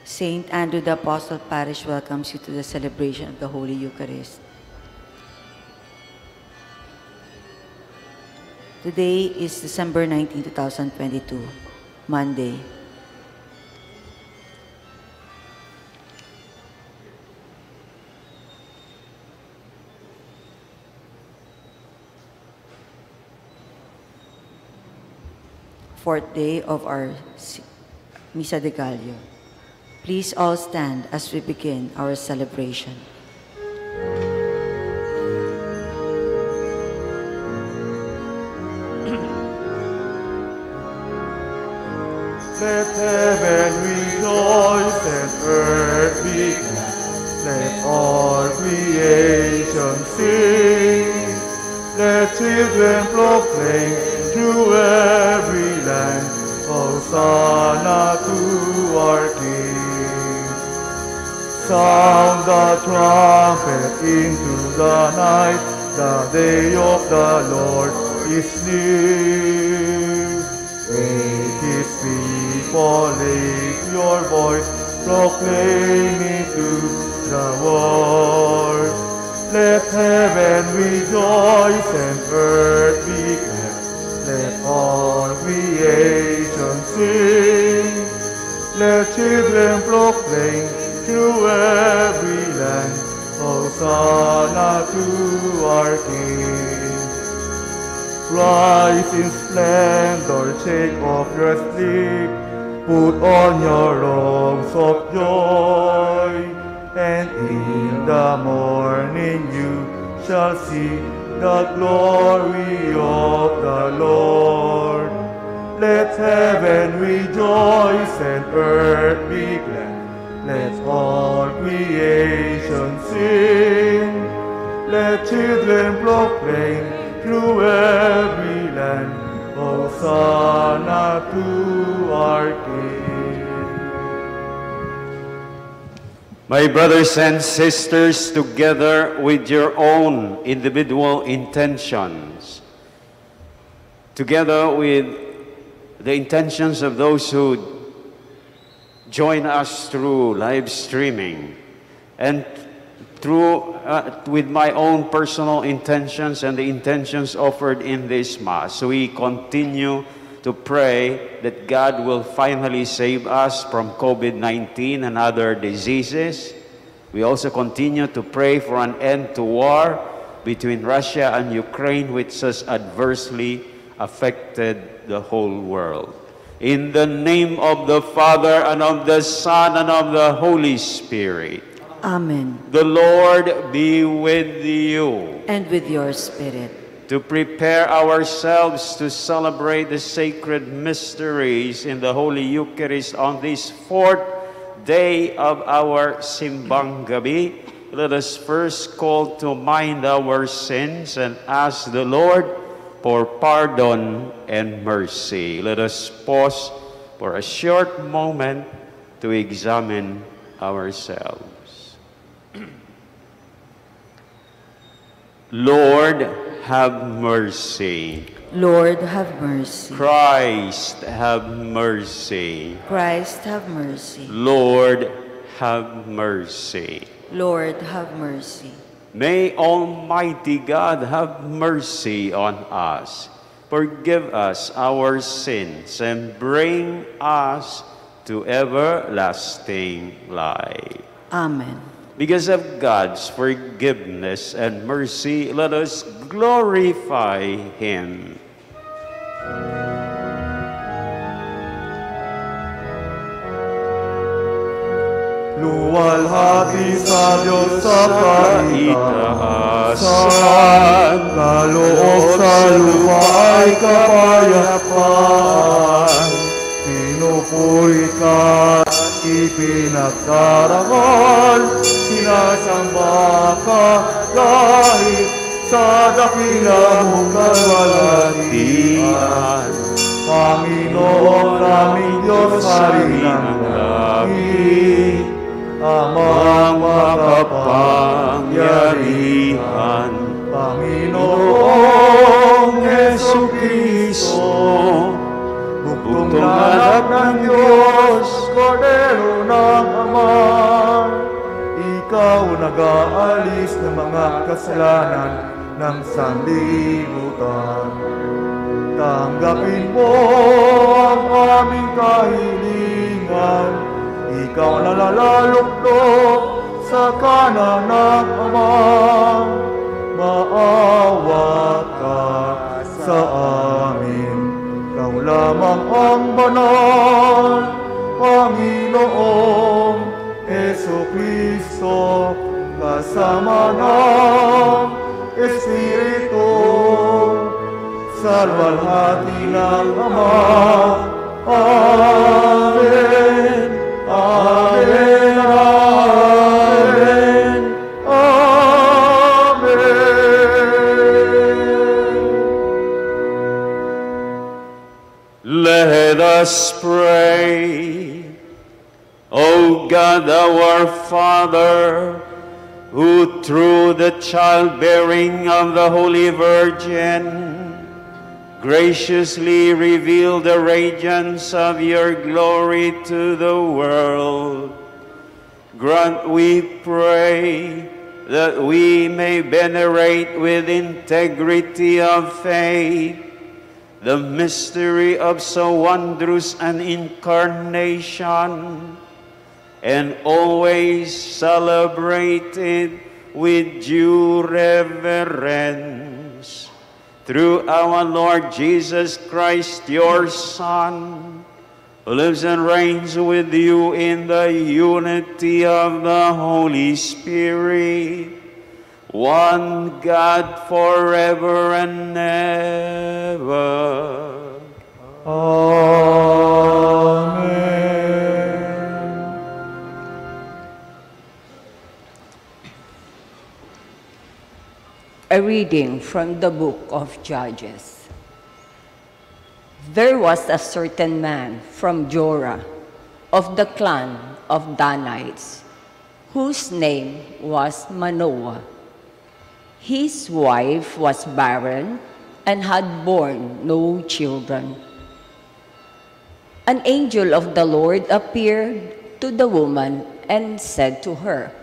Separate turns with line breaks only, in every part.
Saint Andrew the Apostle Parish welcomes you to the celebration of the Holy Eucharist. Today is December 19, 2022, Monday. Fourth day of our Misa de Gallo. Please all stand as we begin our celebration.
Let heaven rejoice and earth be glad. Let all creation sing. Let children proclaim through every land, Hosanna to our King. Sound the trumpet into the night, the day of the Lord is near. Make His people lift your voice, proclaim it to the world. Let heaven rejoice and earth be glad. Let all creation sing. Let children proclaim through every land, Hosanna to our King. Rise in splendor, shake off your sleep, put on your robes of joy, and in the morning you shall see the glory of the Lord. Let heaven rejoice and earth be glad. Let all creation sing. Let children proclaim through every land, Hosanna to our King.
My brothers and sisters, together with your own individual intentions, together with the intentions of those who join us through live streaming, and through with my own personal intentions and the intentions offered in this Mass, we continue to pray that God will finally save us from COVID-19 and other diseases. We also continue to pray for an end to war between Russia and Ukraine, which has adversely affected the whole world. In the name of the Father, and of the Son, and of the Holy Spirit.
Amen.
The Lord be with you.
And with your spirit.
To prepare ourselves to celebrate the sacred mysteries in the Holy Eucharist on this fourth day of our Simbang Gabi, let us first call to mind our sins and ask the Lord for pardon and mercy. Let us pause for a short moment to examine ourselves. Lord, have mercy.
Lord, have mercy.
Christ, have mercy.
Christ, have mercy.
Lord, have mercy.
Lord, have mercy.
May Almighty God have mercy on us, forgive us our sins, and bring us to everlasting life.
Amen.
Because of God's forgiveness and mercy, let us glorify Him.
Luwalhati sa Diyos sa kaitaasan, kaloob sa lupa ay kapayapaan. Pinupuri ka at ipinagdarangal, sinasamba ka kahit sa dakila mong kalwalhatian. Panginoon naming Diyos, Hari ng langit, Amang makapangyarihan, Panginoong Jesucristo, bugtong anak ng Diyos, Kordero ng Ama, ikaw nag-aalis ng mga kasalanan ng sanlibutan. Tanggapin mo ang aming kahilingan, ikaw na nalalukdok sa kanan ng Ama. Maawa ka sa amin, ikaw lamang ang banal, Panginoong Jesucristo, kasama ng Espiritu, sa luwalhati ng Ama. Amen. Amen. Amen. Amen.
Let us pray. O God, our Father, who through the childbearing of the Holy Virgin graciously revealed the radiance of your glory to the world, grant, we pray, that we may venerate with integrity of faith the mystery of so wondrous an incarnation, and always celebrate it with due reverence. Through our Lord Jesus Christ, your Son, who lives and reigns with you in the unity of the Holy Spirit, one God forever and ever.
Amen.
A reading from the book of Judges. There was a certain man from Jorah, of the clan of Danites, whose name was Manoah. His wife was barren and had borne no children. An angel of the Lord appeared to the woman and said to her,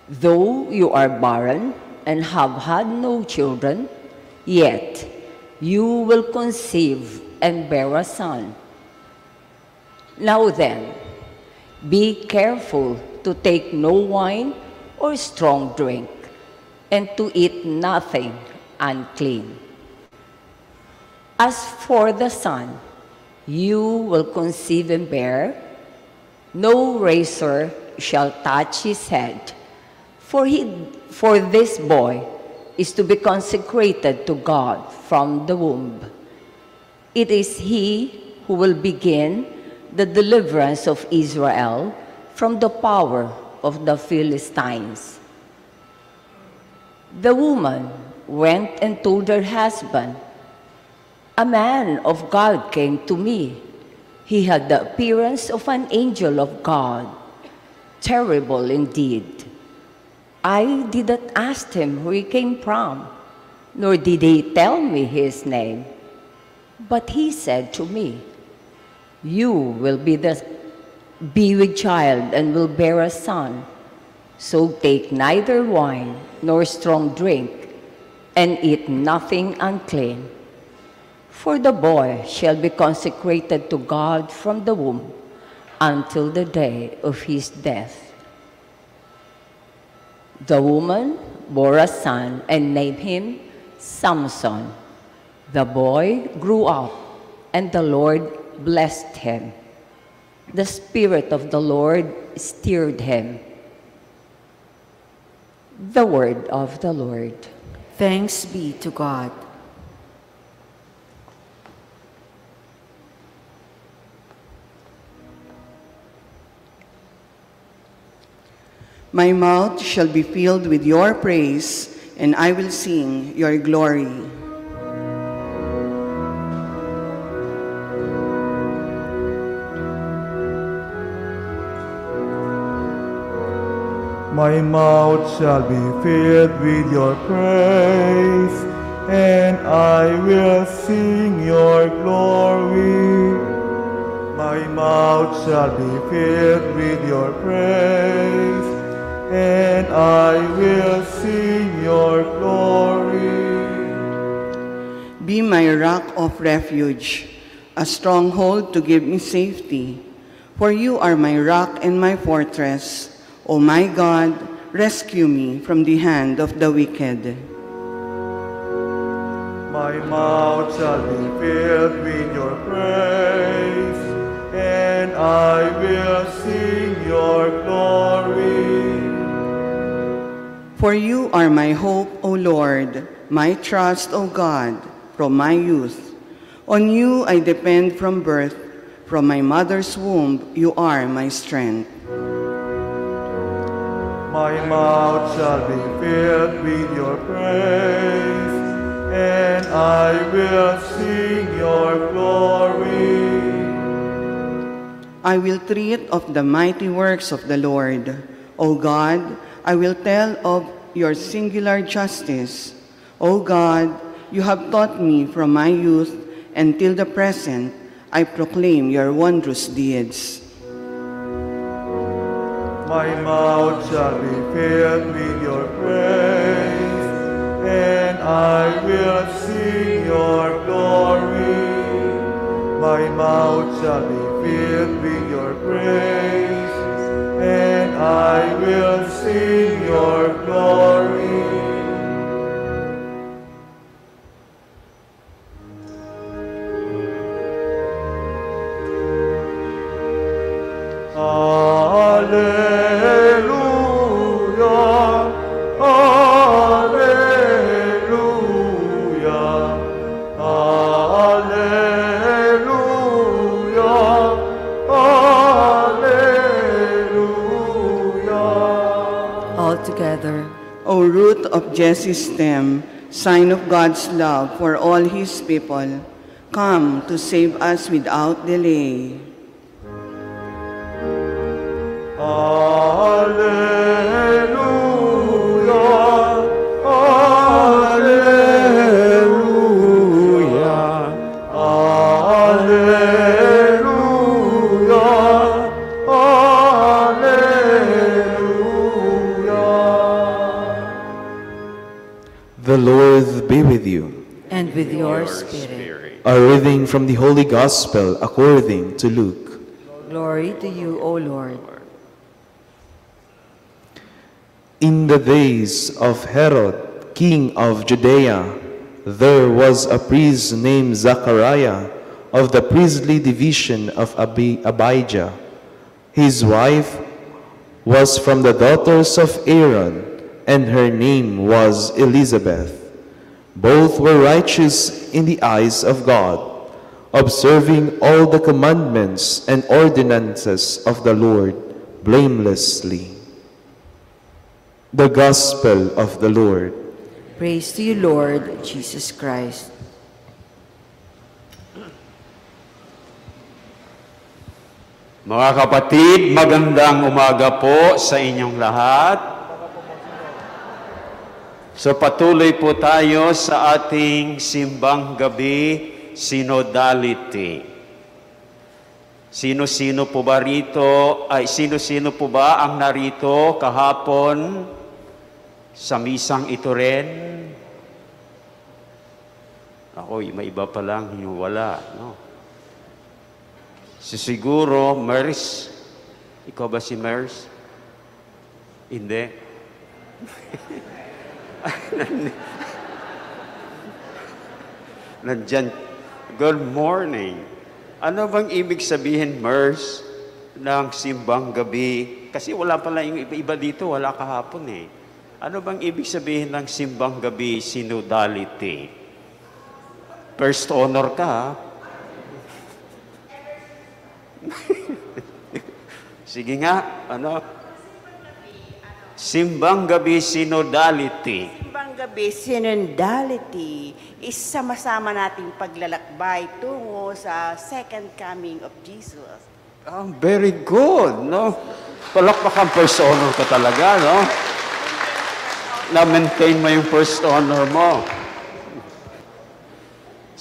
"Though you are barren and have had no children, yet you will conceive and bear a son. Now then, be careful to take no wine or strong drink, and to eat nothing unclean. As for the son you will conceive and bear, no razor shall touch his head, for this boy is to be consecrated to God from the womb. It is he who will begin the deliverance of Israel from the power of the Philistines." The woman went and told her husband, "A man of God came to me. He had the appearance of an angel of God, terrible indeed. I did not ask him where he came from, nor did he tell me his name. But he said to me, 'You will be with child and will bear a son. So take neither wine nor strong drink, and eat nothing unclean. For the boy shall be consecrated to God from the womb until the day of his death.' The woman bore a son and named him Samson. The boy grew up, and the Lord blessed him. The Spirit of the Lord stirred him." The word of the Lord.
Thanks be to God.
My mouth shall be filled with your praise, and I will sing your glory.
My mouth shall be filled with your praise, and I will sing your glory. My mouth shall be filled with your praise, and I will sing your glory.
Be my rock of refuge, a stronghold to give me safety. For you are my rock and my fortress. O my God, rescue me from the hand of the wicked.
My mouth shall be filled with your praise, and I will sing your glory.
For you are my hope, O Lord, my trust, O God, from my youth. On you I depend from birth. From my mother's womb, you are my strength.
My mouth shall be filled with your praise, and I will sing your glory.
I will treat of the mighty works of the Lord. O God, I will tell of your singular justice. O God, you have taught me from my youth until the present. I proclaim your wondrous deeds.
My mouth shall be filled with your praise, and I will sing your glory. My mouth shall be filled with your praise, and I will sing your glory. Alleluia, alleluia, alleluia, alleluia.
All together.
O root of Jesse's stem, sign of God's love for all his people, come to save us without delay.
Alleluia, alleluia, alleluia, alleluia.
The Lord be with you.
And with your spirit.
A reading from the Holy Gospel according to Luke.
Glory to you, O Lord.
In the days of Herod, king of Judea, there was a priest named Zachariah of the priestly division of Abijah. His wife was from the daughters of Aaron, and her name was Elizabeth. Both were righteous in the eyes of God, observing all the commandments and ordinances of the Lord blamelessly. The Gospel of the Lord.
Praise to you, Lord Jesus Christ.
Mga kapatid, magandang umaga po sa inyong lahat. So patuloy po tayo sa ating simbang gabi, synodality. Sino-sino po ba rito, sino-sino po ba ang narito kahapon sa misang ito rin? Ako, may iba pa lang wala, no? Siguro, Mers. Ikaw ba si Mers? Hindi. Nandyan. Good morning. Ano bang ibig sabihin, Mers, ng simbang gabi? Kasi wala pala yung iba dito, wala kahapon eh. Ano bang ibig sabihin ng simbang gabi, synodality? First honor ka, ha? Sige nga, ano? Simbang gabi, synodality.
Simbang gabi, synodality is sama-sama nating paglalakbay tungo sa second coming of Jesus.
Very good, no? Palakpakan first honor ka talaga, no? Na-maintain mo yung first honor mo.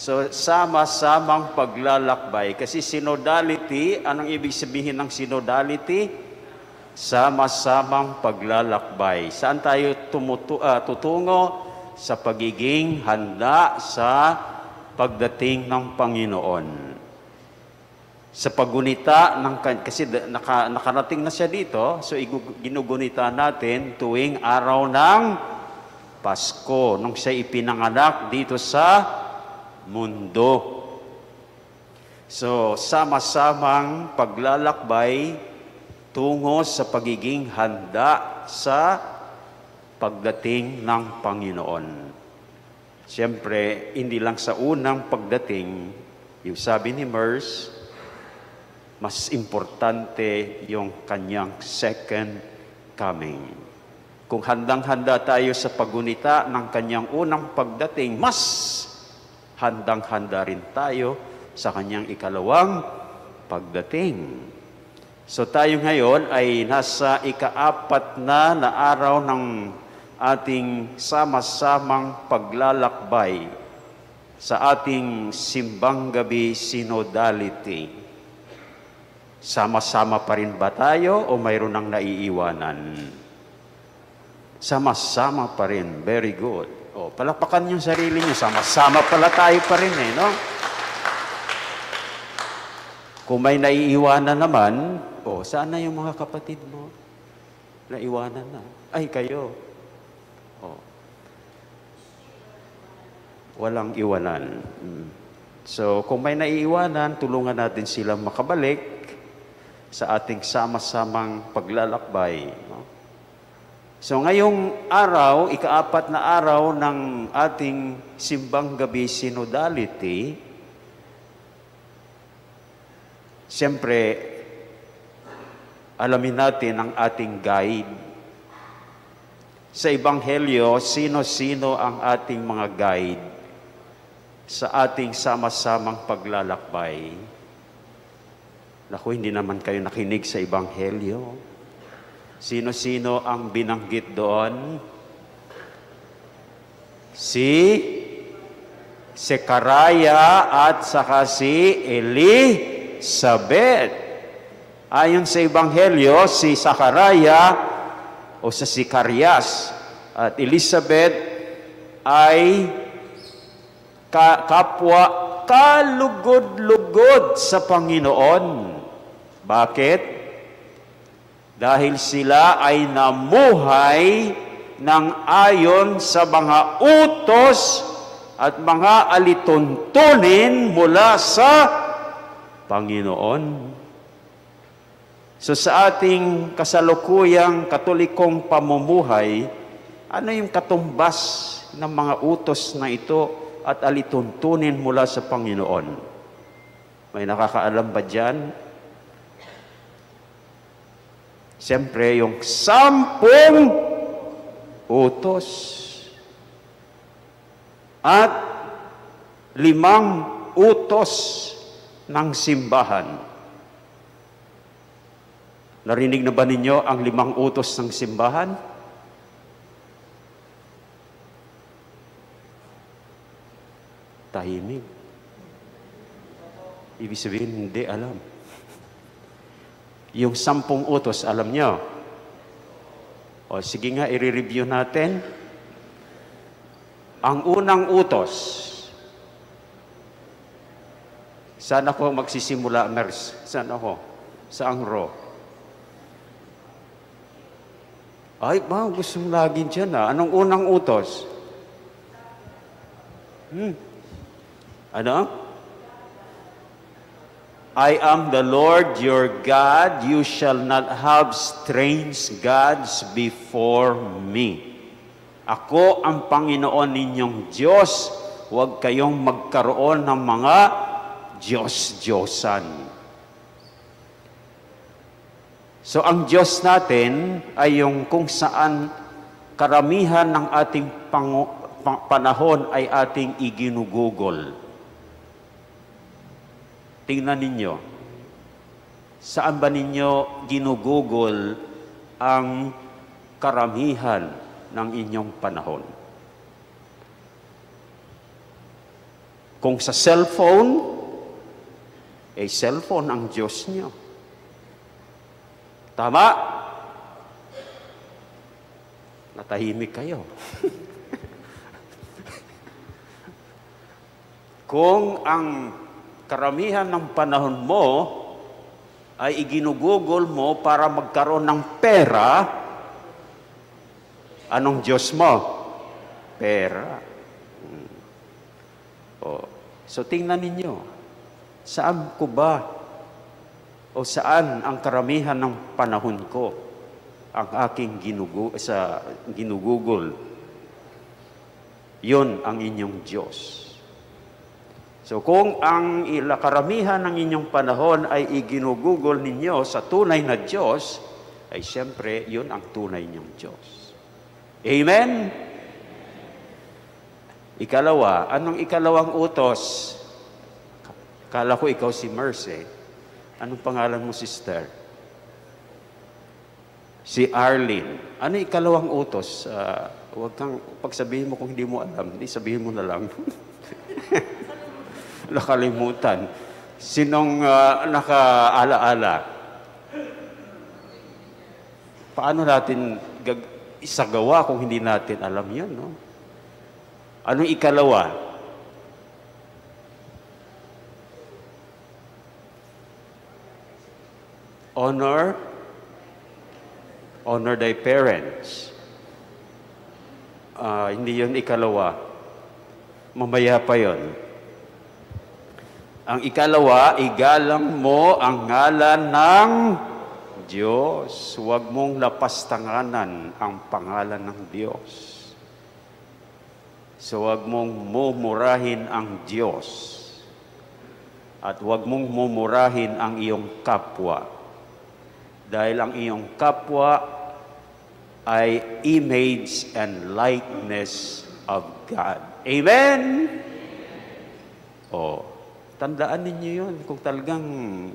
So, sama-samang paglalakbay. Kasi synodality, anong ibig sabihin ng synodality? Sama-samang paglalakbay. Saan tayo tutungo? Sa pagiging handa sa pagdating ng Panginoon. Sa paggunita ng kasi nakarating na siya dito, so ginugunita natin tuwing araw ng Pasko, nung siya ipinanganak dito sa mundo. So, sama-samang paglalakbay tungo sa pagiging handa sa pagdating ng Panginoon. Siyempre, hindi lang sa unang pagdating, yung sabi ni Merce, mas importante yung kanyang second coming. Kung handang-handa tayo sa paggunita ng kanyang unang pagdating, mas handang-handa rin tayo sa kanyang ikalawang pagdating. So tayo ngayon ay nasa ika-4 na araw ng ating sama-samang paglalakbay sa ating simbang gabi synodality. Sama-sama pa rin ba tayo o mayroon nang naiiwanan? Sama-sama pa rin. Very good. O, palakpakan yung sarili niyo. Sama-sama pala tayo pa rin no? Kung may naiiwanan naman, saan na yung mga kapatid mo? Naiwanan na. Ay, kayo. Walang iwanan. So, kung may naiiwanan, tulungan natin silang makabalik sa ating sama-samang paglalakbay. No? So, ngayong araw, ika-4 na araw ng ating simbang gabi synodality, siyempre, alamin natin ang ating guide. Sa Ebanghelyo, sino-sino ang ating mga guide sa ating sama-samang paglalakbay? Naku, hindi naman kayo nakinig sa Ebanghelyo. Sino-sino ang binanggit doon? Si Sekaraya at saka si Elizabeth. Ayon sa Ebanghelyo, si Sakaraya o sa Sikarias at Elizabeth ay kapwa kalugod-lugod sa Panginoon. Bakit? Dahil sila ay namuhay ng ayon sa mga utos at mga alituntunin mula sa Panginoon. So sa ating kasalukuyang katolikong pamumuhay, ano yung katumbas ng mga utos na ito at alituntunin mula sa Panginoon? May nakakaalam ba dyan? Siyempre, yung 10 utos at 5 utos ng simbahan. Narinig na ba ninyo ang 5 utos ng simbahan? Tahimik. Ibig sabihin, hindi alam. Yung 10 utos, alam nyo? O sige nga, i-review natin. Ang unang utos, saan ako magsisimula, Mers? Saan ako? Saang row? Ay, gustong lagi dyan Anong unang utos? Ano? I am the Lord your God, you shall not have strange gods before me. Ako ang Panginoon ninyong Diyos, huwag kayong magkaroon ng mga Diyos-Diyosan. So ang Diyos natin ay yung kung saan karamihan ng ating panahon ay ating iginugugol. Tingnan ninyo, saan ba ninyo ginugugol ang karamihan ng inyong panahon? Kung sa cellphone, cellphone ang Diyos nyo. Tama? Natahimik kayo. Kung ang karamihan ng panahon mo ay iginugugol mo para magkaroon ng pera, anong Diyos mo? Pera. So tingnan ninyo, saan ko ba o saan ang karamihan ng panahon ko ang aking ginugugol? Yun ang inyong Diyos. So kung ang karamihan ng inyong panahon ay iginugugol ninyo sa tunay na Diyos, ay siyempre yun ang tunay niyong Diyos. Amen? Ikalawa, anong ikalawang utos? Kala ko ikaw si Mercy. Anong pangalan mo, sister? Si Arlene. Ano ikalawang utos? Huwag kang pagsabihin mo kung hindi mo alam. Hindi, sabihin mo na lang. Nakalimutan. Sinong nakaalaala? Paano natin isagawa kung hindi natin alam yun, no? Anong ikalawa? Honor thy parents. Hindi yun ikalawa. Mamaya pa yun. Ang ikalawa, igalang mo ang ngalan ng Diyos. Huwag mong lapastanganan ang pangalan ng Diyos. So huwag mong mumurahin ang Diyos. At huwag mong mumurahin ang iyong kapwa. Dahil ang iyong kapwa ay image and likeness of God. Amen? Tandaan ninyo yun. Kung talagang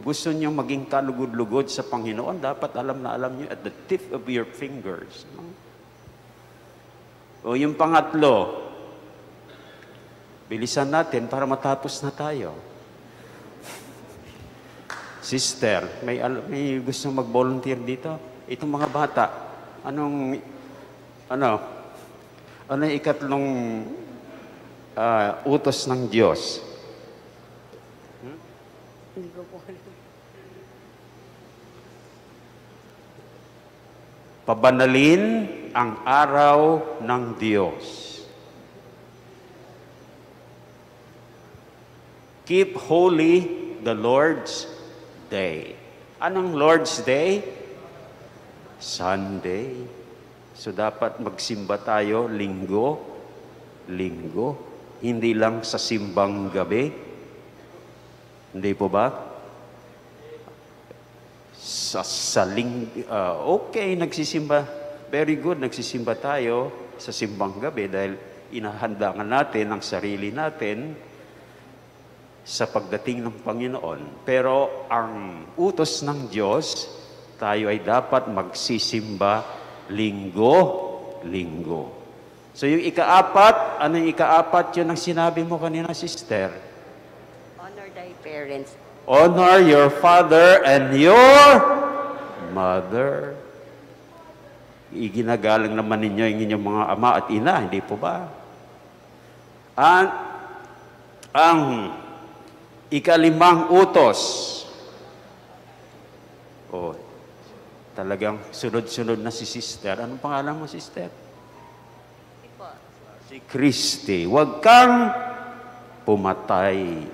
gusto nyo maging kalugod-lugod sa Panginoon, dapat alam na alam nyo at the tip of your fingers. Yung pangatlo, bilisan natin para matapos na tayo. Sister, may gusto mag-volunteer dito? Itong mga bata, ano yung ikatlong utos ng Diyos?
Hindi ko po alam.
Pabanalin ang araw ng Diyos. Keep holy the Lord's Day. Anong Lord's Day? Sunday. So dapat magsimba tayo linggo. Hindi lang sa simbang gabi. Hindi po ba? Okay, nagsisimba. Very good, nagsisimba tayo sa simbang gabi dahil inahandaan natin ang sarili natin sa pagdating ng Panginoon. Pero ang utos ng Diyos, tayo ay dapat magsisimba linggo. So yung ikaapat, ano yung ikaapat? Yun ang sinabi mo kanina, sister.
Honor thy parents.
Honor your father and your mother. Iginagalang naman ninyo yung inyong mga ama at ina, hindi po ba? Ang ikalimang utos. Talagang sunod-sunod na si sister. Anong pangalan mo, sister? Si Christy. Huwag kang pumatay.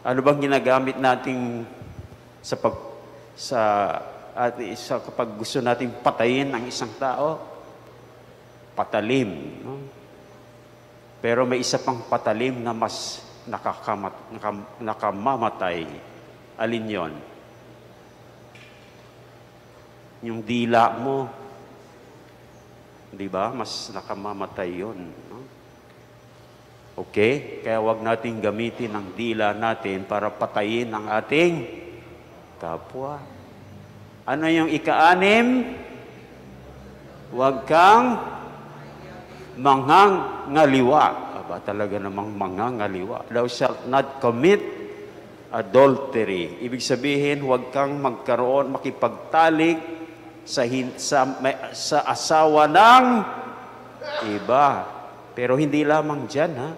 Ano bang ginagamit natin kapag gusto nating patayin ang isang tao? Patalim. No? Pero may isa pang patalim na mas nakamamatay. Alin yon? Yung dila mo. Di ba? Mas nakamamatay yon. No? Okay? Kaya wag nating gamitin ang dila natin para patayin ang ating kapwa. Ano yung ika-anim? Huwag kang manghang ngaliwa. ba talaga namang mangangaliwa? Thou shalt not commit adultery. Ibig sabihin, huwag kang makipagtalik sa asawa ng iba. Pero hindi lamang dyan, ha?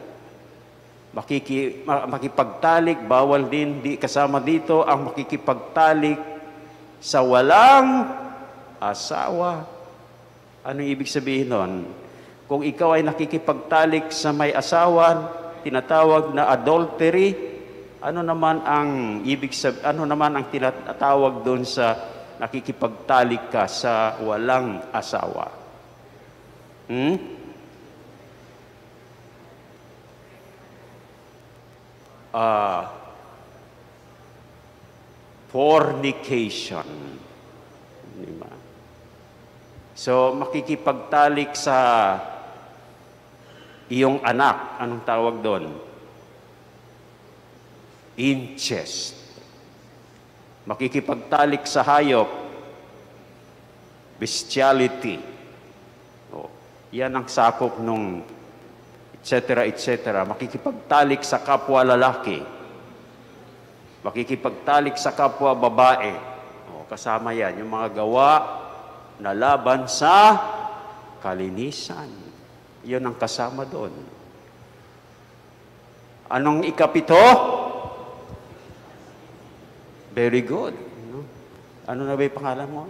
Makipagtalik, bawal din, di kasama dito ang makikipagtalik sa walang asawa. Ano ibig sabihin nun? Kung ikaw ay nakikipagtalik sa may asawa, tinatawag na adultery, ano naman ang tinatawag doon sa nakikipagtalik ka sa walang asawa? Fornication. Diba? So, makikipagtalik sa iyong anak, anong tawag doon? Incest. Makikipagtalik sa hayop, bestiality. Yan ang sakop nung etc. etc. Makikipagtalik sa kapwa lalaki. Makikipagtalik sa kapwa babae. Kasama yan, yung mga gawa na laban sa kalinisan. Yun ang kasama doon. Anong ikapito? Very good. Ano na ba yung pangalan mo?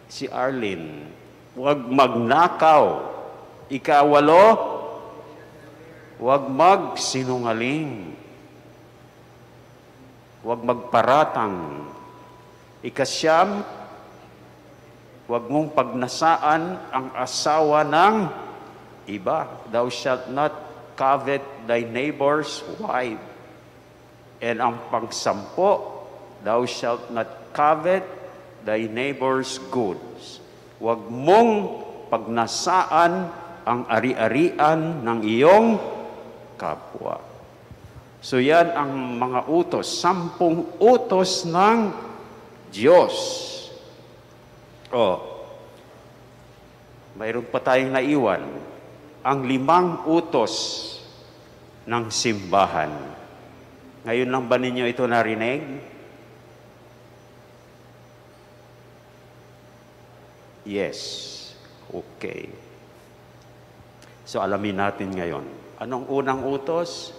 Si Arlene. Huwag magnakaw. Ikawalo, huwag magsinungaling. Huwag magparatang. Ikasyam, huwag mong pagnasaan ang asawa ng iba. Thou shalt not covet thy neighbor's wife. And ang pangsampo, thou shalt not covet thy neighbor's goods. Huwag mong pagnasaan ang ari-arian ng iyong kapwa. So yan ang mga utos, 10 utos ng Diyos. Mayroon pa tayong naiwan, ang 5 utos ng simbahan. Ngayon lang ba ninyo ito narinig? Yes. Okay. So alamin natin ngayon. Anong unang utos?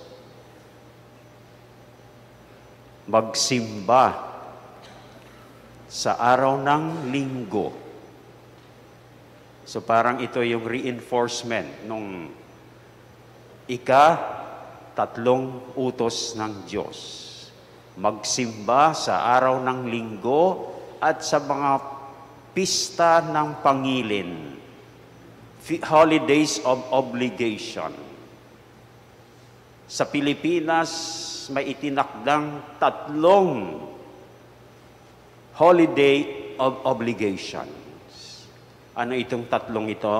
Magsimba sa araw ng linggo. So parang ito yung reinforcement nung 3 utos ng Diyos. Magsimba sa araw ng linggo at sa mga pista ng pangilin, holidays of obligation. Sa Pilipinas, may itinakdang 3 holiday of obligations. Ano itong 3 ito?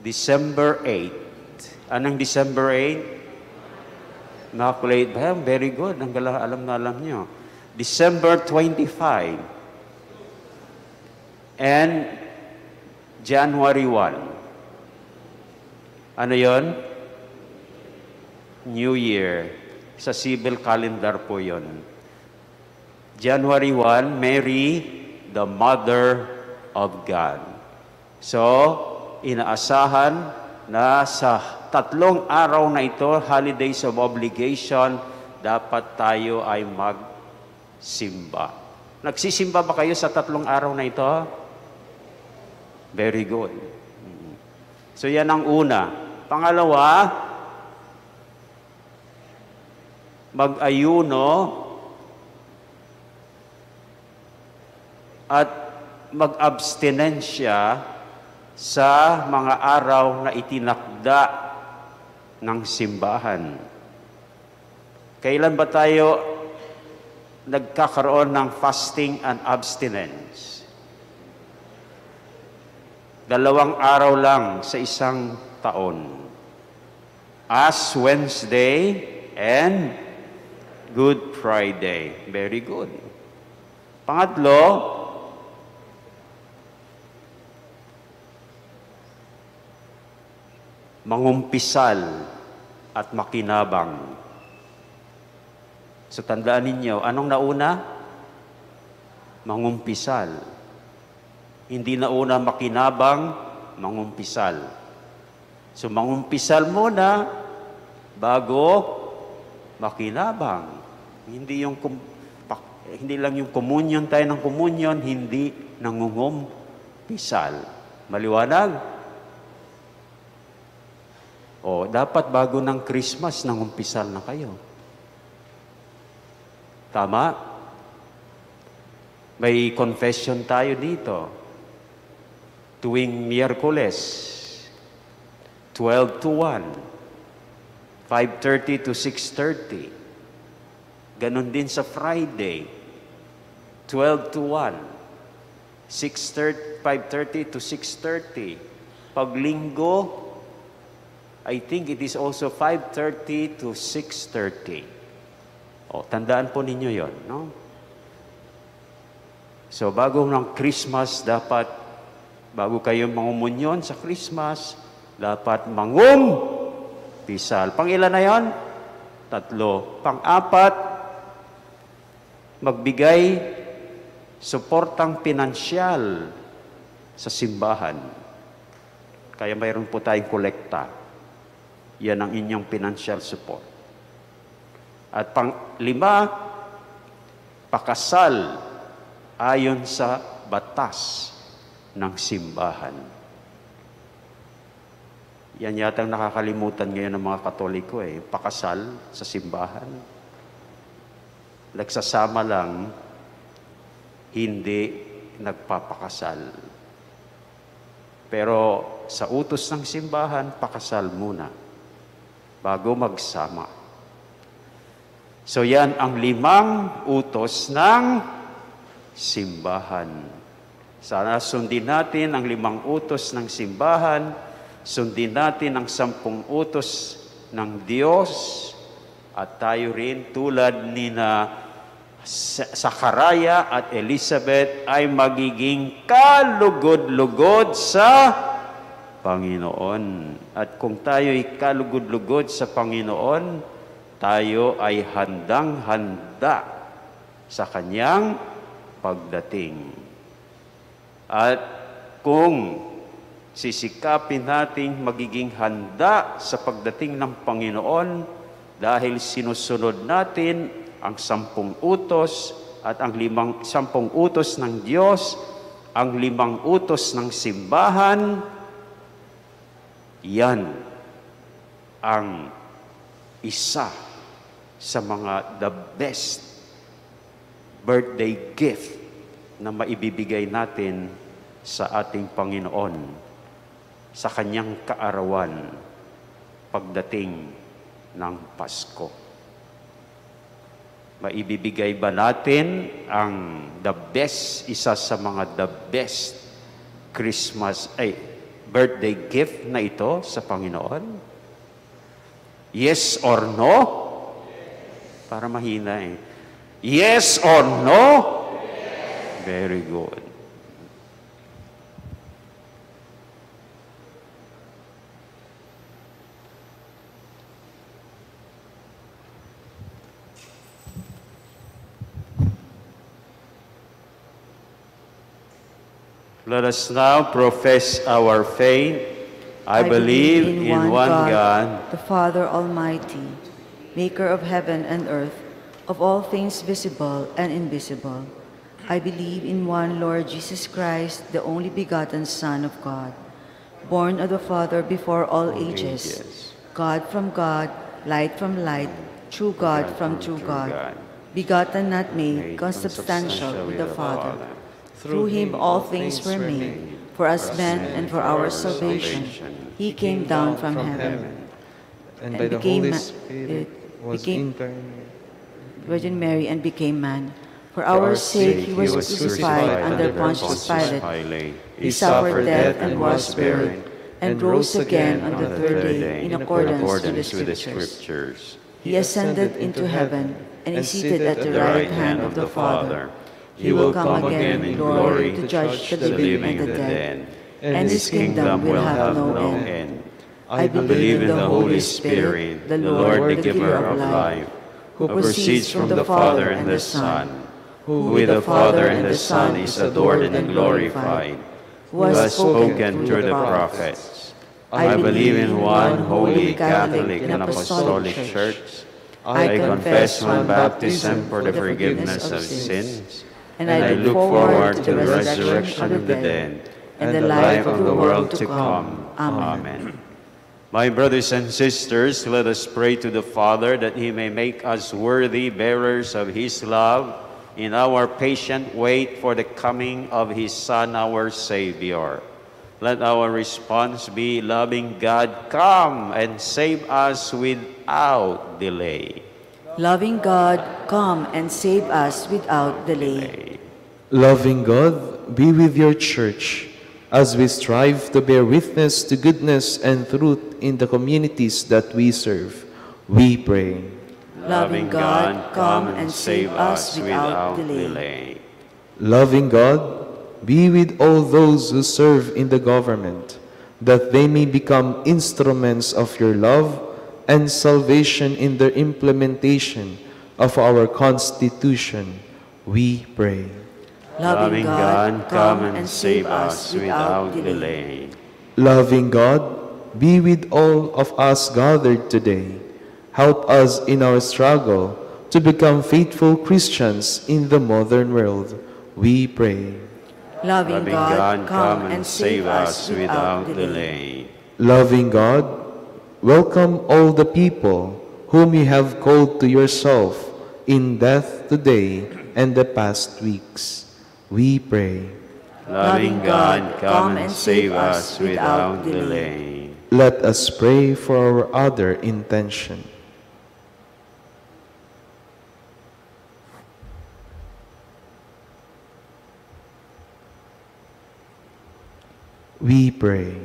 December 8. Anong December 8? Immaculate, very good. Ang alam na alam nyo. December 25 and January 1. Ano yon? New Year. Sa civil calendar po yon. January 1, Mary, the Mother of God. So, inaasahan na sa 3 araw na ito, holidays of obligation, dapat tayo ay magsimba. Nagsisimba ba kayo sa 3 araw na ito? Very good. So yan ang una. Pangalawa, mag-ayuno at mag-abstinensya sa mga araw na itinakda ng simbahan. Kailan ba tayo nagkakaroon ng fasting and abstinence? 2 araw lang sa isang taon. Ash Wednesday and Good Friday. Very good. Pangatlo, mangumpisal at makinabang. So tandaan ninyo, anong nauna? Mangumpisal. Hindi nauna makinabang, mangumpisal. So mangumpisal muna bago makinabang. Hindi lang yung komunyon tayo ng komunyon, hindi nangungumpisal. Maliwanag? O, dapat bago ng Christmas, nangumpisal na kayo. Tama? May confession tayo dito. Tuwing Miyerkules, 12 to 1, 5:30 to 6:30. Ganon din sa Friday, 12 to 1, 5:30 to 6:30. Pag Linggo, I think it is also 5:30 to 6:30. O, tandaan po ninyo yon, no? So, bago ng Christmas, bago kayo mangumunyon sa Christmas, dapat mangumpisal. Pang-ilan na yon? 3. Pang-4, magbigay suportang pinansyal sa simbahan. Kaya mayroon po tayong kolekta. Yan ang inyong financial support. At pang-5, pakasal ayon sa batas ng simbahan. Yan yatang nakakalimutan ngayon ng mga Katoliko pakasal sa simbahan. Nagsasama lang, hindi nagpapakasal. Pero sa utos ng simbahan, pakasal muna bago magsama. So yan ang 5 utos ng simbahan. Sana sundin natin ang 5 utos ng simbahan, sundin natin ang 10 utos ng Diyos, at tayo rin tulad ni na Sakaraya at Elizabeth ay magiging kalugod-lugod sa Panginoon. At kung tayo'y kalugod-lugod sa Panginoon, tayo ay handang-handa sa Kanyang pagdating. At kung sisikapin nating magiging handa sa pagdating ng Panginoon dahil sinusunod natin ang 10 utos at ang 10 utos ng Diyos, ang 5 utos ng simbahan, yan ang isa sa mga the best birthday gift na maibibigay natin sa ating Panginoon sa Kanyang kaarawan pagdating ng Pasko. Maibibigay ba natin ang the best, isa sa mga the best birthday gift na ito sa Panginoon? Yes or no? Para mahina Yes or no? Very good. Let us now profess our faith. I believe in one God,
the Father Almighty, maker of heaven and earth, of all things visible and invisible. I believe in one Lord Jesus Christ, the only begotten Son of God, born of the Father before all ages, God from God, light from light, true God from true God, begotten, not made, consubstantial with the Father. Through him all things were made. For us men and for our salvation, he came down from heaven.
And by the Holy Spirit was incarnate.
Virgin Mary, and became man. For our sake he was crucified under Pontius Pilate. He suffered death and was buried, and rose again on the 3rd day in accordance with the Scriptures. He ascended into heaven and is seated at the right hand of the Father. He will come again in glory to judge the living and the dead, and his kingdom will have no end. I
believe in the Holy Spirit, the Lord, the giver of life, who proceeds from the Father and the Son, who with the Father and the Son is adored and glorified, who has spoken through the prophets. I believe in one holy Catholic and Apostolic Church. I confess one baptism for the forgiveness of sins, and I look forward to the resurrection of the dead and the life of the world to come. Amen. My brothers and sisters, let us pray to the Father that He may make us worthy bearers of His love in our patient wait for the coming of His Son, our Savior. Let our response be, loving God, come and save us without delay.
Loving God, come and save us without delay.
Loving God, be with your church as we strive to bear witness to goodness and truth in the communities that we serve. We pray.
Loving God, come and save us without delay.
Loving God, be with all those who serve in the government, that they may become instruments of your love and salvation in their implementation of our Constitution. We pray.
Loving God, come and save us without delay.
Loving God, be with all of us gathered today. Help us in our struggle to become faithful Christians in the modern world. We pray.
Loving God, come and save us without delay.
Loving God, welcome all the people whom you have called to yourself in death today and the past weeks. We pray.
Loving God, come and save us without delay.
Let us pray for our other intention. We pray.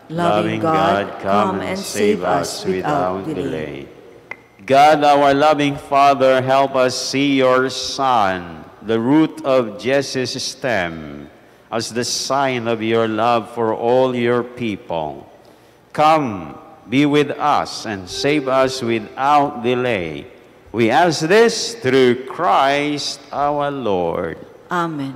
Loving God, come and save us without delay. God, our loving Father, help us see your Son, the root of Jesse's stem, as the sign of your love for all your people. Come, be with us and save us without delay. We ask this through Christ our Lord.
Amen.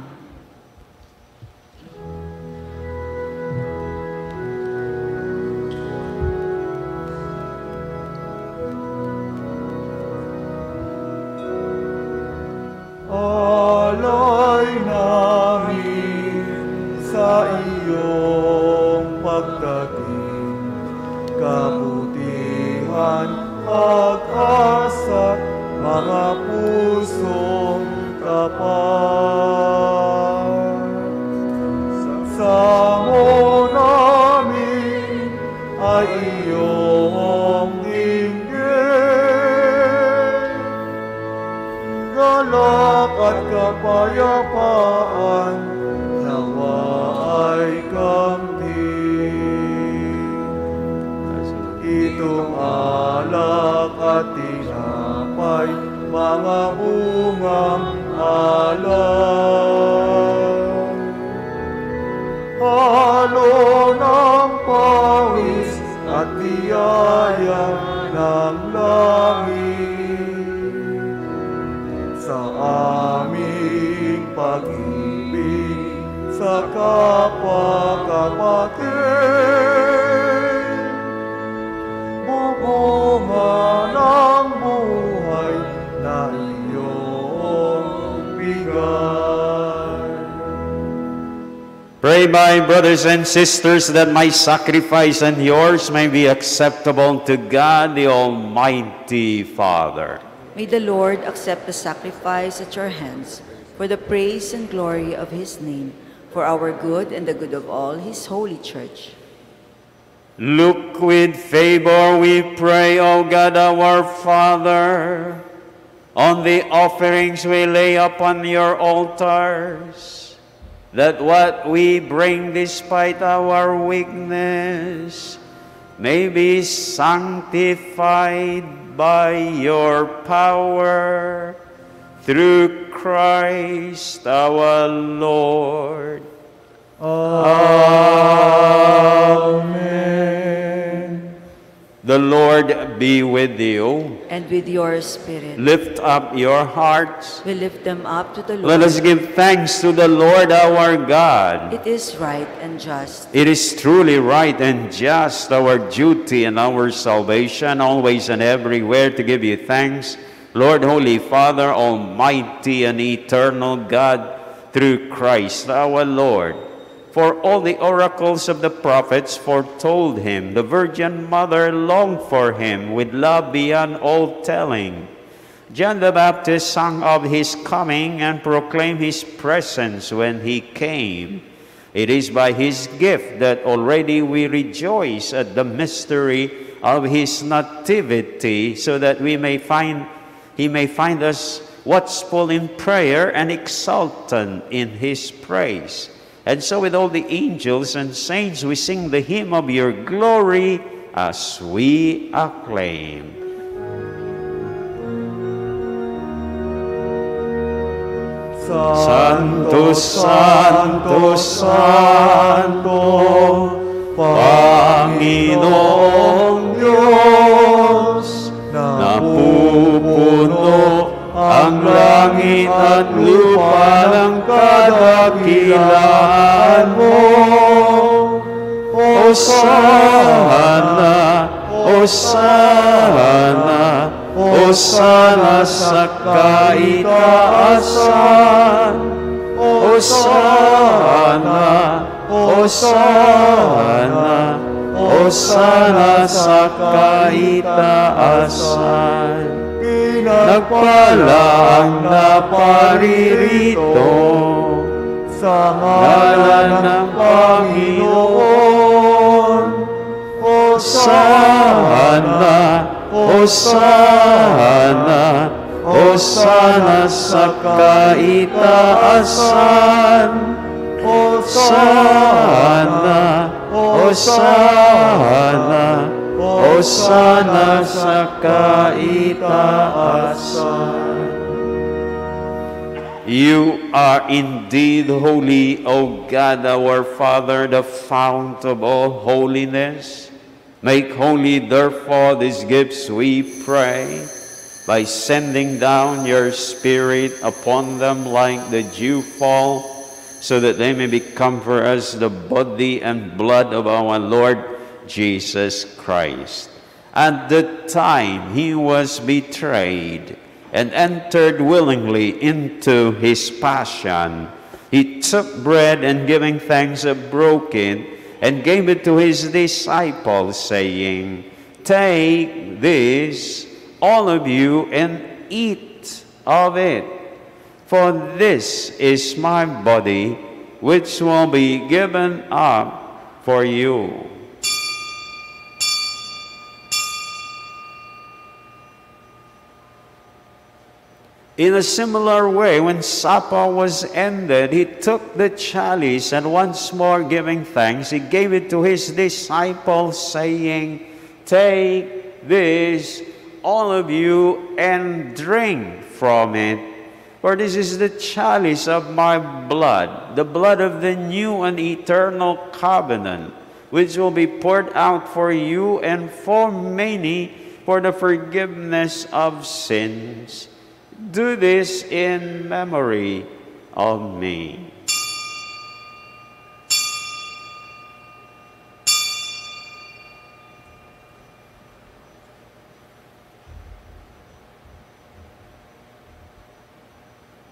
Alay namin sa iyong pagdating, kabutihan, pag-asa, mga pusong tapat. Samo namin ay iyong dinggin, galak at kapayapaan, nawa ay kamtin. Itong alak at tinapay, mga bungang alak. Halo ng pawis at biyaya ng langit, sa aming pag-ibig sa kapwa-kapatid, bubunga ng buhay na iyong bigay.
Pray, my brothers and sisters, that my sacrifice and yours may be acceptable to God, the Almighty Father.
May the Lord accept the sacrifice at your hands for the praise and glory of his name, for our good and the good of all his holy church.
Look with favor, we pray, O God our Father, on the offerings we lay upon your altars, that what we bring despite our weakness may be sanctified by your power, through Christ our Lord.
Amen.
The Lord be with you.
And with your spirit.
Lift up your hearts.
We lift them up to the Lord.
Let us give thanks to the Lord our God.
It is right and just.
It is truly right and just, our duty and our salvation, always and everywhere to give you thanks, Lord, Holy Father, Almighty and eternal God, through Christ our Lord. For all the oracles of the prophets foretold him. The Virgin Mother longed for him with love beyond all telling. John the Baptist sang of his coming and proclaimed his presence when he came. It is by his gift that already we rejoice at the mystery of his nativity, so that he may find us watchful in prayer and exultant in his praise. And so with all the angels and saints we sing the hymn of your glory as we acclaim.
Santo, Santo, Santo, Panginoong Diyos, napupuno ang langit at lupa ng kadakilaan mo. Hosana, Hosana, Hosana sa kaitaasan. Hosana, Hosana, Hosana sa kaitaasan. Pinagpala ang naparirito sa ngalan ng Panginoon. Hosana, Hosana, Hosana sa kaitaasan. Hosana, Hosana, Hosana sa kaitaasan.
You are indeed holy, O God, our Father, the fount of all holiness. Make holy, therefore, these gifts, we pray, by sending down your Spirit upon them like the dewfall, so that they may become for us the body and blood of our Lord Jesus Christ. At the time he was betrayed and entered willingly into his passion, he took bread and giving thanks broke it and gave it to his disciples, saying, "Take this, all of you, and eat of it. For this is my body, which will be given up for you." In a similar way, when supper was ended, he took the chalice, and once more giving thanks, he gave it to his disciples, saying, "Take this, all of you, and drink from it. For this is the chalice of my blood, the blood of the new and eternal covenant, which will be poured out for you and for many for the forgiveness of sins. Do this in memory of me."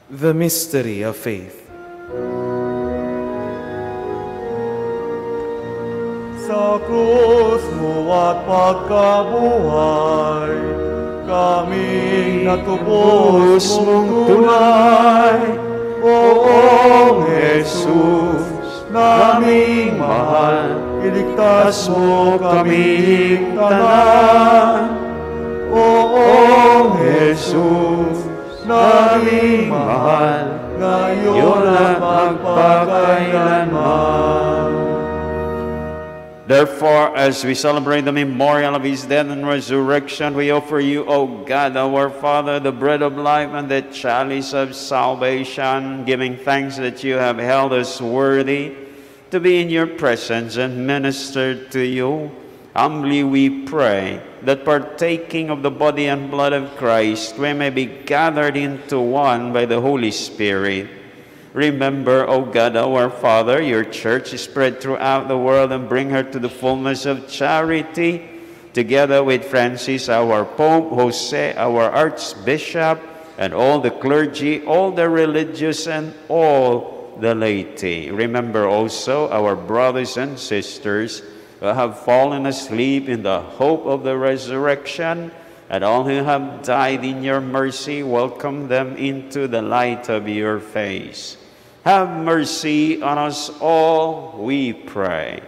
The mystery of faith.
Sa krus mo at pagkabuhay, kaming natubos mong tunay. Poong Jesus, naming mahal, iligtas mo kaming tanan. Poong Jesus, naming mahal, ngayon at magpakailanman.
Therefore, as we celebrate the memorial of his death and resurrection, we offer you, O God, our Father, the bread of life and the chalice of salvation, giving thanks that you have held us worthy to be in your presence and minister to you. Humbly we pray that partaking of the body and blood of Christ, we may be gathered into one by the Holy Spirit. Remember, O God, our Father, your church spread throughout the world and bring her to the fullness of charity, together with Francis, our Pope, Jose, our Archbishop, and all the clergy, all the religious, and all the laity. Remember also our brothers and sisters who have fallen asleep in the hope of the resurrection, and all who have died in your mercy, welcome them into the light of your face. Have mercy on us all, we pray,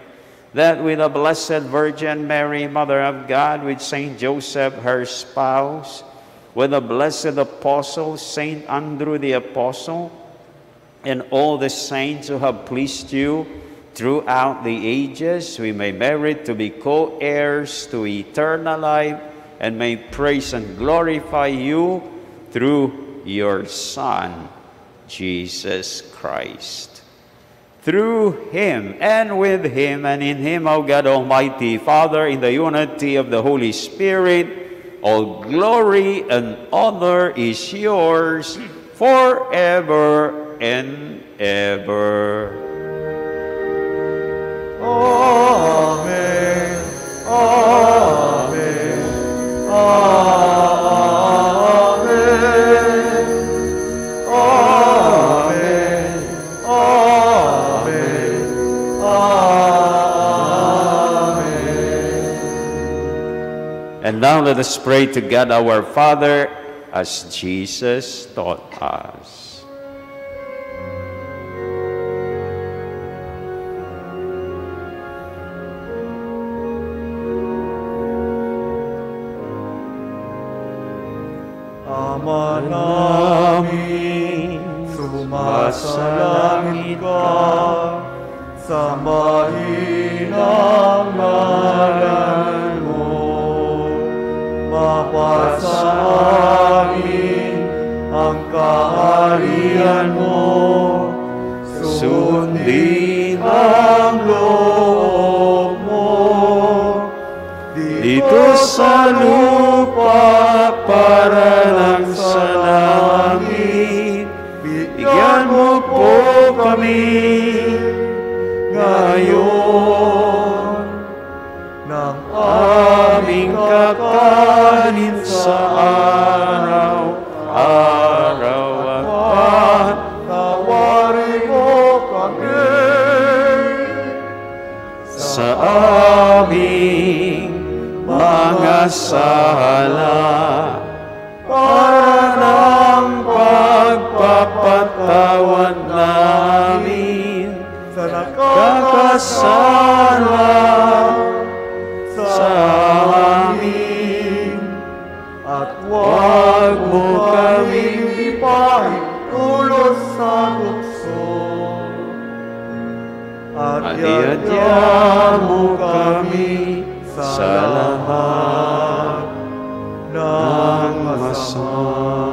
that with the Blessed Virgin Mary, Mother of God, with Saint Joseph, her spouse, with the blessed apostle, Saint Andrew the Apostle, and all the saints who have pleased you throughout the ages, we may merit to be co-heirs to eternal life, and may praise and glorify you through your Son, Jesus Christ. Through him, and with him, and in him, O God Almighty, Father, in the unity of the Holy Spirit, all glory and honor is yours forever and ever.
Amen. Amen. Amen. Amen. Amen. Amen.
And now let us pray to God our Father as Jesus taught us.
Ama namin, sumasalangit ka, sambahin ang ngalan mo. Mapasa amin ang kaharian mo, sundin ang loob mo. Dito sa lupa para lang sa langit, bigyan mo po kami ngayon ng aming kakanin sa araw-araw, at tawarin mo kami sa aming mga sala, para ng pagpapatawad namin sa nakakasala sa amin, at huwag mo kaming ipahintulot sa tukso, at iadya mo kami sa lahat ng masama.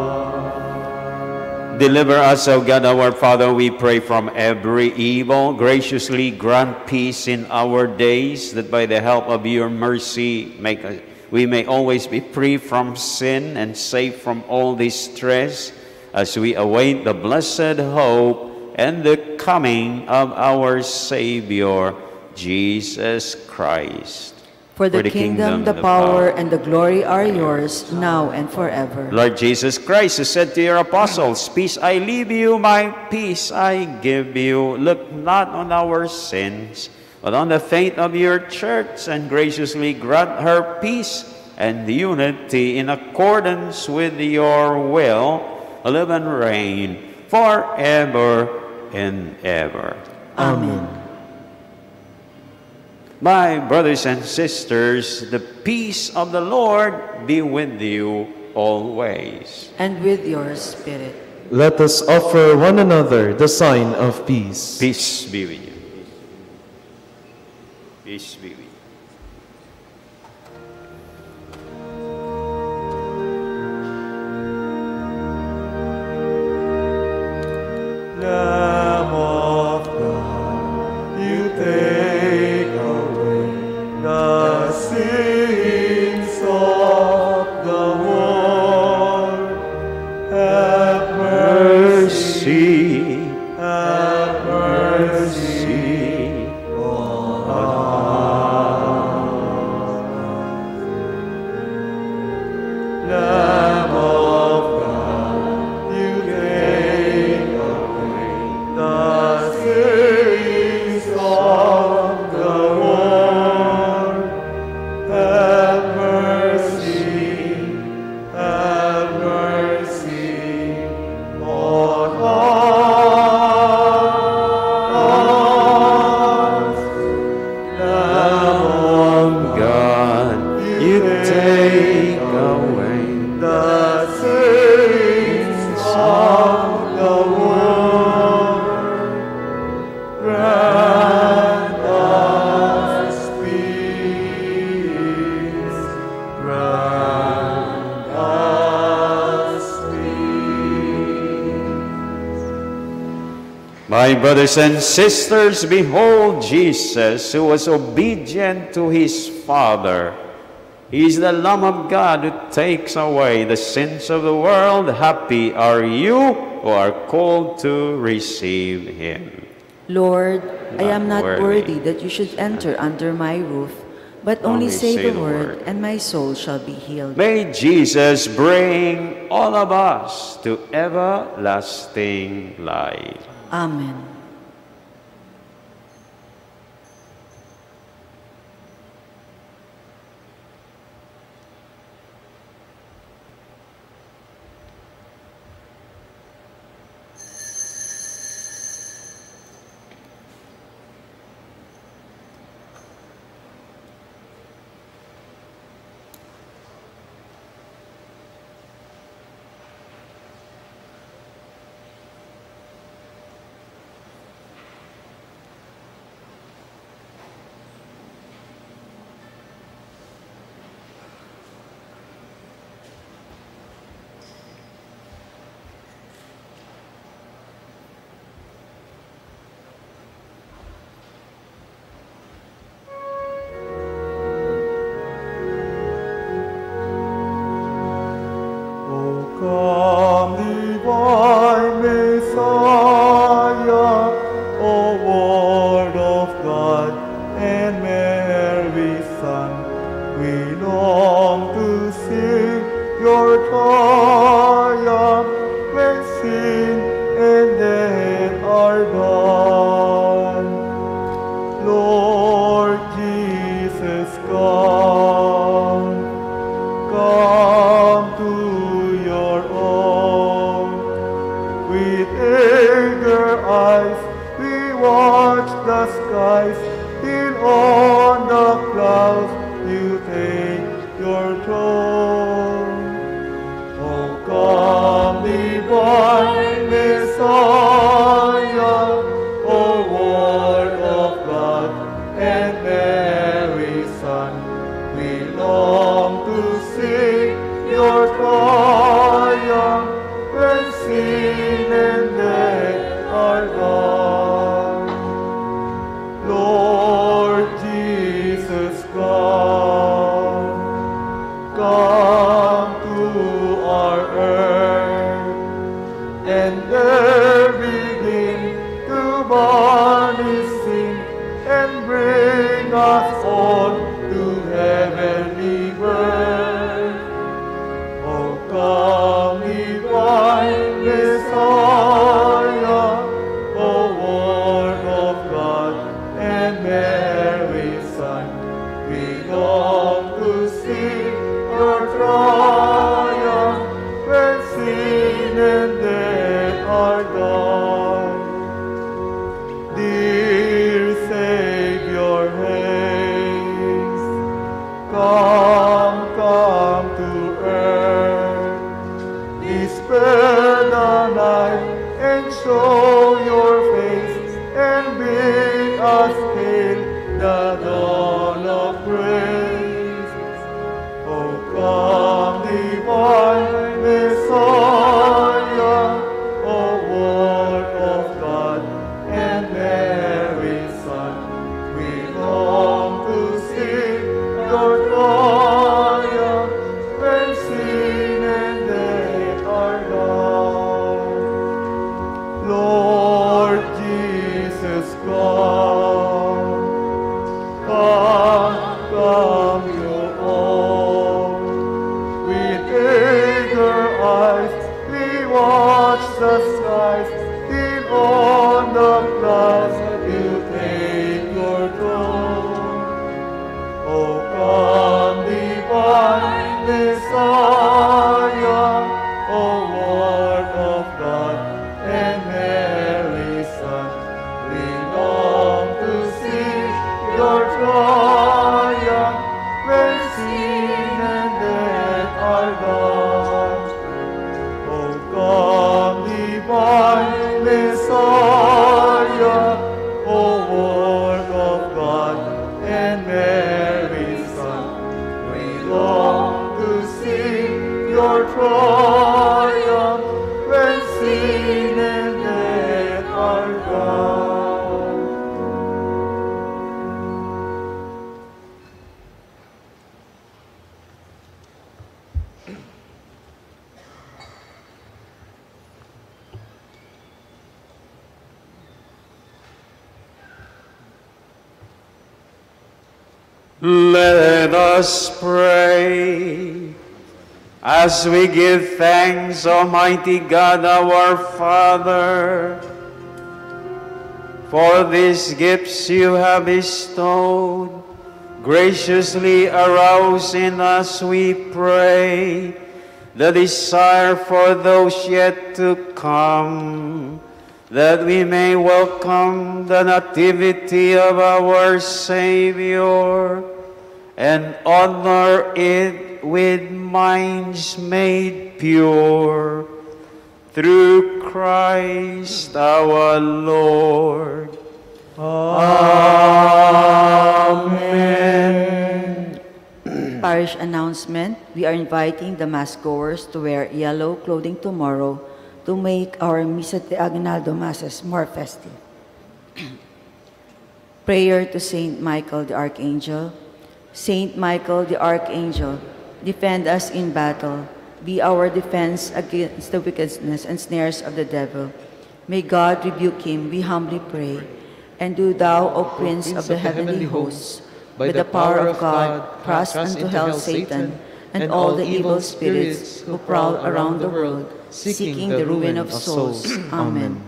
Deliver us, O God, our Father, we pray, from every evil. Graciously grant peace in our days, that by the help of your mercy we may always be free from sin and safe from all distress, as we await the blessed hope and the coming of our Savior, Jesus Christ.
For the kingdom, the power, and the glory are yours, now and forever.
Lord Jesus Christ, who said to your apostles, "Peace I leave you, my peace I give you. Look not on our sins, but on the faith of your church, and graciously grant her peace and unity in accordance with your will, live and reign forever and ever."
Amen.
My brothers and sisters, the peace of the Lord be with you always.
And with your spirit.
Let us offer one another the sign of peace.
Peace be with you. Peace be with you.
Lamb of God, you take away the Lamb of God, you take away the sins of the world. Have mercy on us. Lamb of
God, you take away
the sins of the world, grant us peace, grant us peace.
My brothers and sisters, behold Jesus, who was obedient to his Father. He is the Lamb of God who takes away the sins of the world. Happy are you who are called to receive him.
Lord, I am
Not
not
worthy.
worthy that you should enter under my roof, but only say the word, and my soul shall be healed.
May Jesus bring all of us to everlasting life.
Amen.
Come, divine Messiah, O Word of God and Mary's Son, we long to see your triumph when sin and death are done. Lord Jesus, come to your own. With eager eyes we watch the skies, till on the clouds you take your throne. Oh, come, divine Messiah, O Word of God and Mary's Son, we long to see your triumph when sin and death are gone. Lord Jesus, come to our earth, and there begin to banish sin and bring us all to heavenly birth. Oh, come, divine Messiah, O Word of God and Mary's Son, we long to see your triumph when sin and death are done. Dear Savior, haste, come to earth. Dispel the night and show your face, and bring us hail the dawn of praise. Oh, come, divine Messiah, O Word of God and Mary's Son, we long to see your triumph when sin and death are gone. our God. O come, divine Messiah, O Word of God and Mary's Son, we long to see your triumph when sin and death are gone.
Let us pray. As we give thanks, Almighty God, our Father, for these gifts you have bestowed, graciously arouse in us, we pray, the desire for those yet to come, that we may welcome the nativity of our Savior and honor it with minds made pure through Christ our Lord.
Amen.
Parish announcement, we are inviting the mass goers to wear yellow clothing tomorrow to make our Misa de Aguinaldo Masses more festive. Prayer to Saint Michael the Archangel. Saint Michael the Archangel, defend us in battle. Be our defense against the wickedness and snares of the devil. May God rebuke him, we humbly pray. And do thou, O Prince of the heavenly hosts, by the power of God, thrust into hell Satan and all the evil spirits who prowl around the world, seeking the ruin of souls. Amen.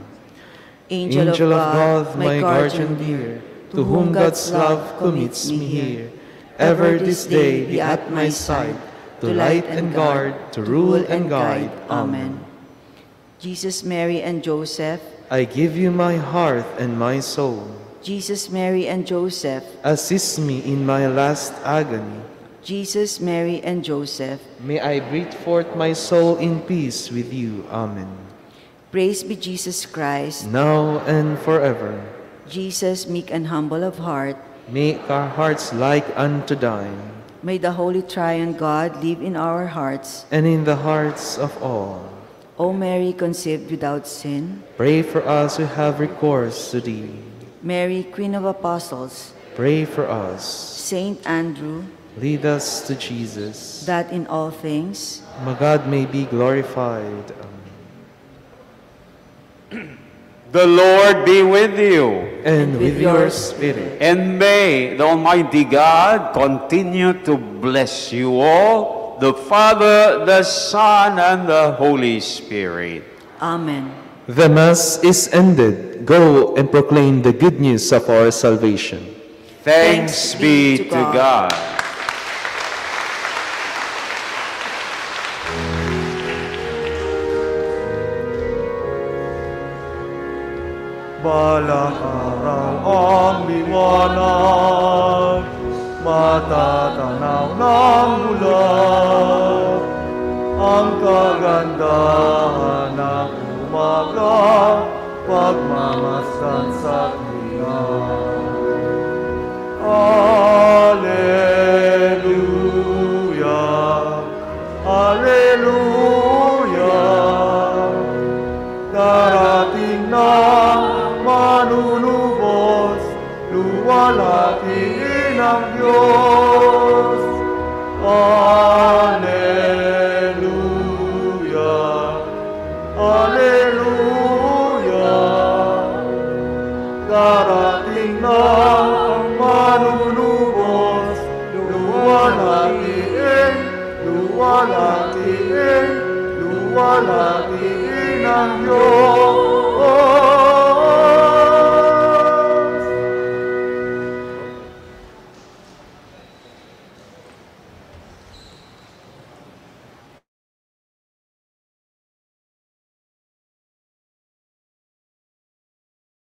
Angel of God, my guardian dear, to whom God's love commits me here, ever this day be at my side, to light and guard, to rule and guide. Amen. Jesus, Mary, and Joseph,
I give you my heart and my soul.
Jesus, Mary, and Joseph,
Assist me in my last agony.
Jesus, Mary, and Joseph,
May I breathe forth my soul in peace with you. Amen.
praise be Jesus Christ.
Now and forever.
Jesus, meek and humble of heart,
Make our hearts like unto thine,
may the Holy Triune God live in our hearts.
and in the hearts of all.
O Mary, conceived without sin,
Pray for us who have recourse to thee.
Mary, Queen of Apostles,
Pray for us.
Saint Andrew,
Lead us to Jesus.
that in all things
My God may be glorified. Amen.
The Lord be with you.
And with your spirit.
And may the Almighty God continue to bless you all, the Father, the Son, and the Holy Spirit.
Amen.
The Mass is ended. Go and proclaim the good news of our salvation.
Thanks be to God.
Balang araw ang liwanag, matatanaw ng ulan, ang kagandahan ng umaga, pagmamasdan sa tinga. Alleluia, Alleluia, darating na manunubos, luwalhatiin ang Diyos.